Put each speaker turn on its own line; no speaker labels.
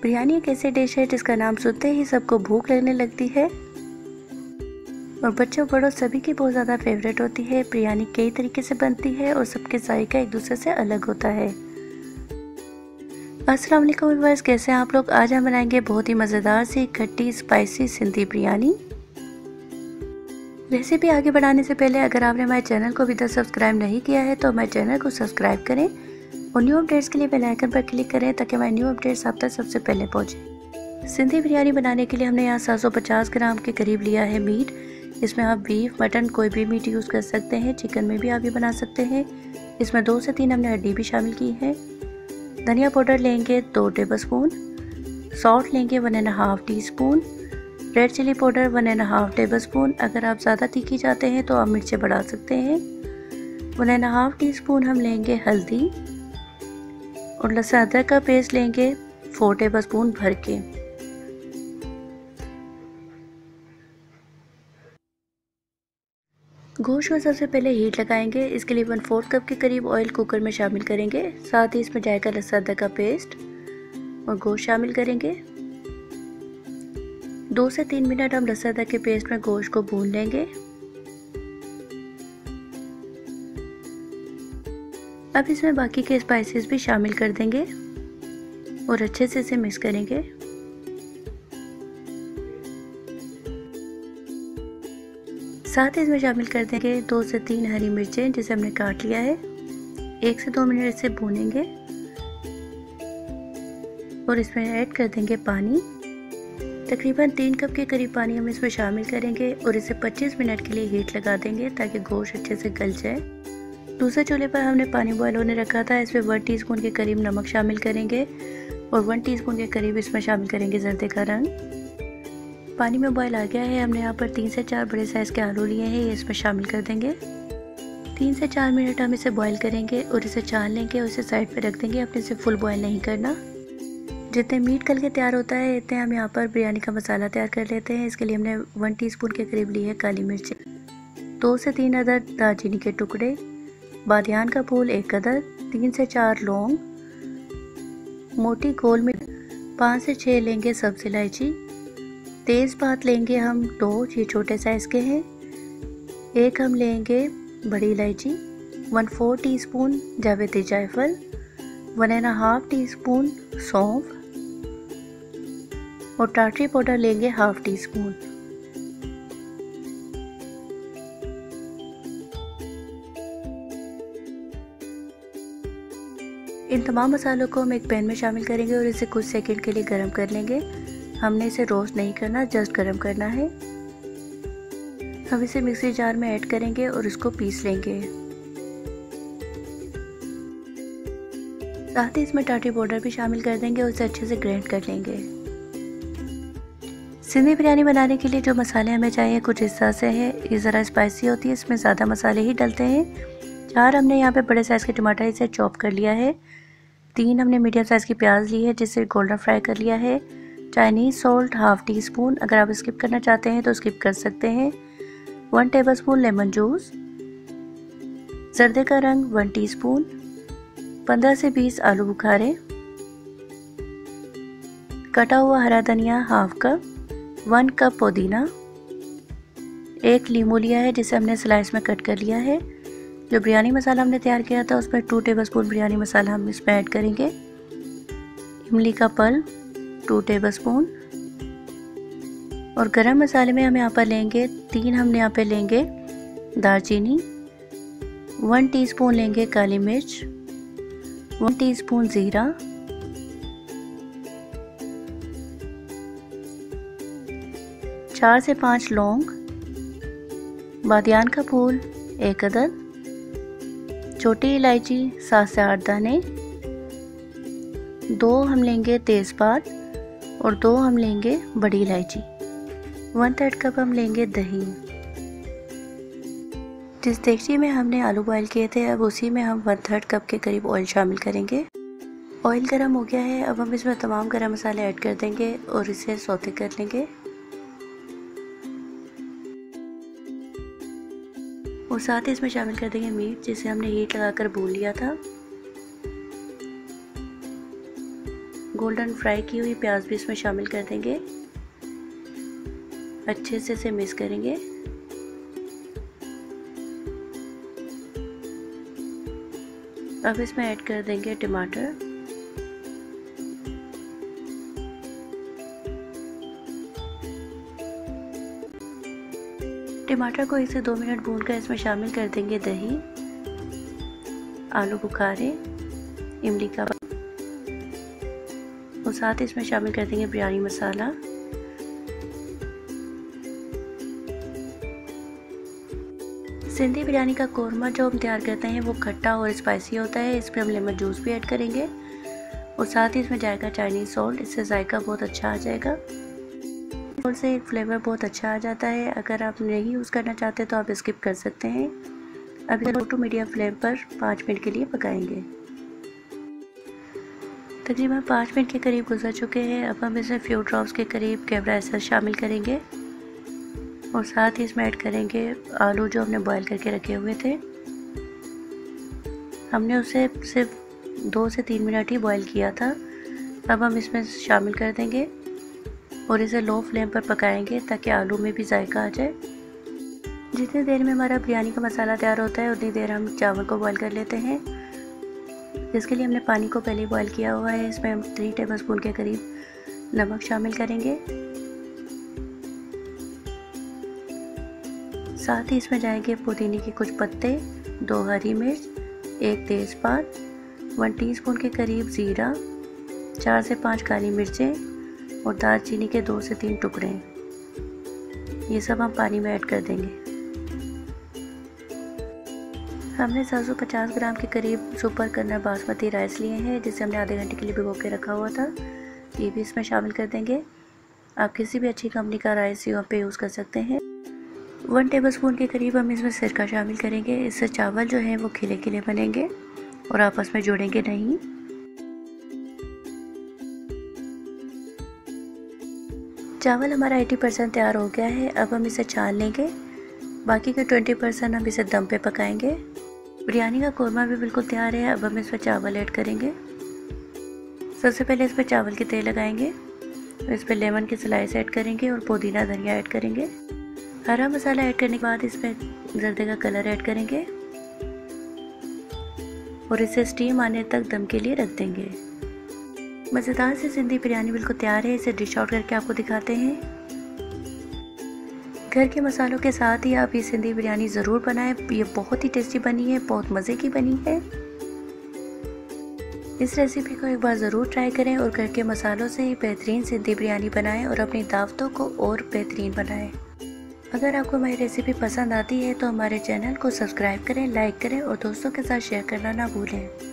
बिरयानी एक ऐसी डिश है जिसका नाम सुनते ही सबको भूख लगने लगती है और बच्चों बड़ों सभी की बहुत ज़्यादा फेवरेट होती है। बिरयानी कई तरीके से बनती है और सबके जायका एक दूसरे से अलग होता है। अस्सलाम वालेकुम व्यूअर्स, कैसे हैं आप लोग। आज हम बनाएंगे बहुत ही मज़ेदार सी खट्टी स्पाइसी सिंधी बिरयानी। रेसिपी आगे बढ़ाने से पहले अगर आपने हमारे चैनल को अभी तक सब्सक्राइब नहीं किया है तो हमारे चैनल को सब्सक्राइब करें और न्यू अपडेट्स के लिए बेल आइकन पर क्लिक करें ताकि हमारे न्यू अपडेट्स आप तक सबसे पहले पहुंचे। सिंधी बिरयानी बनाने के लिए हमने यहाँ 750 ग्राम के करीब लिया है मीट। इसमें आप बीफ, मटन कोई भी मीट यूज़ कर सकते हैं। चिकन में भी आप ये बना सकते हैं। इसमें 2 से 3 हमने हड्डी भी शामिल की है। धनिया पाउडर लेंगे 2 टेबलस्पून, सॉल्ट लेंगे 1.5 teaspoon, red chilli powder 1.5 tablespoon. अगर आप ज़्यादा तीखी चाहते हैं तो आप मिर्चें बढ़ा सकते हैं। 1.5 टीस्पून हम लेंगे हल्दी और लहसुन अदरक का पेस्ट लेंगे 4 टेबलस्पून भर के। गोश्त को सबसे पहले हीट लगाएंगे। इसके लिए 1/4 कप के करीब ऑयल कुकर में शामिल करेंगे। साथ ही इसमें जाएगा लहसुन अदरक का पेस्ट और गोश्त शामिल करेंगे। 2 से 3 मिनट हम लहसुन अदरक के पेस्ट में गोश्त को भून लेंगे। अब इसमें बाकी के स्पाइसेस भी शामिल कर देंगे और अच्छे से इसे मिक्स करेंगे। साथ ही इसमें शामिल कर देंगे 2 से 3 हरी मिर्चें जिसे हमने काट लिया है। 1 से 2 मिनट इसे भूनेंगे और इसमें ऐड कर देंगे पानी। तकरीबन 3 कप के करीब पानी हम इसमें शामिल करेंगे और इसे 25 मिनट के लिए हीट लगा देंगे ताकि गोश्त अच्छे से गल जाए। दूसरे चूल्हे पर हमने पानी बॉयल होने रखा था। इसमें 1 टीस्पून के करीब नमक शामिल करेंगे और 1 टीस्पून के करीब इसमें शामिल करेंगे जर्दे का रंग। पानी में बॉयल आ गया है। हमने यहाँ पर 3 से 4 बड़े साइज़ के आलू लिए हैं, ये इसमें शामिल कर देंगे। 3 से 4 मिनट हम इसे बॉयल करेंगे और इसे छान लेंगे और इसे साइड पर रख देंगे। अपने इसे फुल बॉयल नहीं करना। जितने मीट गल के तैयार होता है इतने हम यहाँ पर बिरयानी का मसाला तैयार कर लेते हैं। इसके लिए हमने 1 टीस्पून के करीब ली है काली मिर्च, 2 से 3 अदद दालचीनी के टुकड़े, बादियान का फूल 1 अदद, 3 से 4 लौंग, मोटी गोल मिर्च 5 से 6 लेंगे सब्ज़ इलायची, तेज़पात लेंगे हम 2, ये छोटे साइज़ के हैं। 1 हम लेंगे बड़ी इलायची, 1/4 टीस्पून जावित्री जायफल, 1.5 टीस्पून सौंफ और टाटरी पाउडर लेंगे 1/2 टीस्पून। इन तमाम मसालों को हम एक पैन में शामिल करेंगे और इसे कुछ सेकंड के लिए गर्म कर लेंगे। हमने इसे रोस्ट नहीं करना, जस्ट गर्म करना है। हम इसे मिक्सी जार में ऐड करेंगे और इसको पीस लेंगे। साथ ही इसमें टाटरी पाउडर भी शामिल कर देंगे और इसे अच्छे से ग्राइंड कर लेंगे। सिंधी बिरयानी बनाने के लिए जो मसाले हमें चाहिए कुछ इस तरह से है। ये ज़रा स्पाइसी होती है, इसमें ज़्यादा मसाले ही डलते हैं। 4 हमने यहाँ पे बड़े साइज़ के टमाटर इसे चॉप कर लिया है। 3 हमने मीडियम साइज़ की प्याज ली है जिसे गोल्डन फ्राई कर लिया है। चाइनीज़ सॉल्ट 1/2 टीस्पून, अगर आप स्किप करना चाहते हैं तो स्किप कर सकते हैं। 1 टेबलस्पून लेमन जूस, जर्दे का रंग 1 टीस्पून, 15 से 20 आलू बुखारे, कटा हुआ हरा धनिया 1/2 कप, 1 कप पुदीना, 1 लीमू लिया है जिसे हमने स्लाइस में कट कर लिया है। जो बिरयानी मसाला हमने तैयार किया था उसमें 2 टेबलस्पून बिरयानी मसाला हम इसमें ऐड करेंगे। इमली का पल्प 2 टेबलस्पून और गरम मसाले में हम यहाँ पर लेंगे 3 हमने यहाँ पे लेंगे दालचीनी, 1 टीस्पून लेंगे काली मिर्च, 1 टीस्पून ज़ीरा, 4 से 5 लौंग, बादियान का फूल 1 अदद, छोटी इलायची 7 से 8 दाने, 2 हम लेंगे तेज़पात और 2 हम लेंगे बड़ी इलायची, 1/3 कप हम लेंगे दही। जिस देगची में हमने आलू बॉयल किए थे अब उसी में हम 1/3 कप के करीब ऑयल शामिल करेंगे। ऑयल गर्म हो गया है। अब हम इसमें तमाम गरम मसाले ऐड कर देंगे और इसे सौते कर लेंगे और साथ ही इसमें शामिल कर देंगे मीट जिसे हमने हीट लगाकर भून लिया था। गोल्डन फ्राई की हुई प्याज भी इसमें शामिल कर देंगे। अच्छे से इसे मिक्स करेंगे। अब इसमें ऐड कर देंगे टमाटर। टमाटर को 1 से 2 मिनट भूनकर इसमें शामिल कर देंगे दही, आलू बुखारे, इमली का और साथ ही इसमें शामिल कर देंगे बिरयानी मसाला। सिंधी बिरयानी का कोरमा जो हम तैयार करते हैं वो खट्टा और स्पाइसी होता है। इसमें हम लेमन जूस भी ऐड करेंगे और साथ ही इसमें जाएगा चाइनीज सॉल्ट। इससे जायका बहुत अच्छा आ जाएगा और से एक फ्लेवर बहुत अच्छा आ जाता है। अगर आप नहीं यूज़ करना चाहते तो आप स्किप कर सकते हैं। अब इसे लो टू मीडियम फ्लेम पर 5 मिनट के लिए पकाएंगे। तकरीबन 5 मिनट के करीब गुजर चुके हैं। अब हम इसमें फ्यू ड्रॉप्स के करीब कैमरा एसेंस शामिल करेंगे और साथ ही इसमें ऐड करेंगे आलू जो हमने बॉईल करके रखे हुए थे। हमने उसे सिर्फ 2 से 3 मिनट ही बॉईल किया था। अब हम इसमें शामिल कर देंगे और इसे लो फ्लेम पर पकाएंगे ताकि आलू में भी जायका आ जाए। जितनी देर में हमारा बिरयानी का मसाला तैयार होता है उतनी देर हम चावल को बॉईल कर लेते हैं, जिसके लिए हमने पानी को पहले बॉईल किया हुआ है। इसमें हम 3 टेबलस्पून के करीब नमक शामिल करेंगे। साथ ही इसमें जाएंगे पुदीने के कुछ पत्ते, 2 हरी मिर्च, 1 तेज़पात, 1 टीस्पून के करीब ज़ीरा, 4 से 5 काली मिर्चें और दालचीनी के 2 से 3 टुकड़े। ये सब हम पानी में ऐड कर देंगे। हमने 750 ग्राम के करीब सुपर कर्नल बासमती राइस लिए हैं, जिसे हमने आधे घंटे के लिए भिगो के रखा हुआ था। ये भी इसमें शामिल कर देंगे। आप किसी भी अच्छी कंपनी का राइस यहाँ पे यूज़ कर सकते हैं। 1 टेबलस्पून के करीब हम इसमें सिरका शामिल करेंगे। इससे चावल जो हैं वो खिले खिले बनेंगे और आपस में जुड़ेंगे नहीं। चावल हमारा 80% तैयार हो गया है। अब हम इसे छान लेंगे। बाकी के 20% हम इसे दम पे पकाएंगे। बिरयानी का कोरमा भी बिल्कुल तैयार है। अब हम इसमें चावल ऐड करेंगे। सबसे पहले इसमें चावल के तेल लगाएंगे और इस पर लेमन की स्लाइस ऐड करेंगे और पुदीना धनिया ऐड करेंगे। हरा मसाला ऐड करने के बाद इसमें जर्दे का कलर ऐड करेंगे और इसे स्टीम आने तक दम के लिए रख देंगे। मज़ेदार से सिंधी बिरयानी बिल्कुल तैयार है। इसे डिश आउट करके आपको दिखाते हैं। घर के मसालों के साथ ही आप ये सिंधी बिरयानी ज़रूर बनाएं। ये बहुत ही टेस्टी बनी है, बहुत मज़े की बनी है। इस रेसिपी को एक बार ज़रूर ट्राई करें और घर के मसालों से ही बेहतरीन सिंधी बिरयानी बनाएं और अपनी दावतों को और बेहतरीन बनाएं। अगर आपको हमारी रेसिपी पसंद आती है तो हमारे चैनल को सब्सक्राइब करें, लाइक करें और दोस्तों के साथ शेयर करना ना भूलें।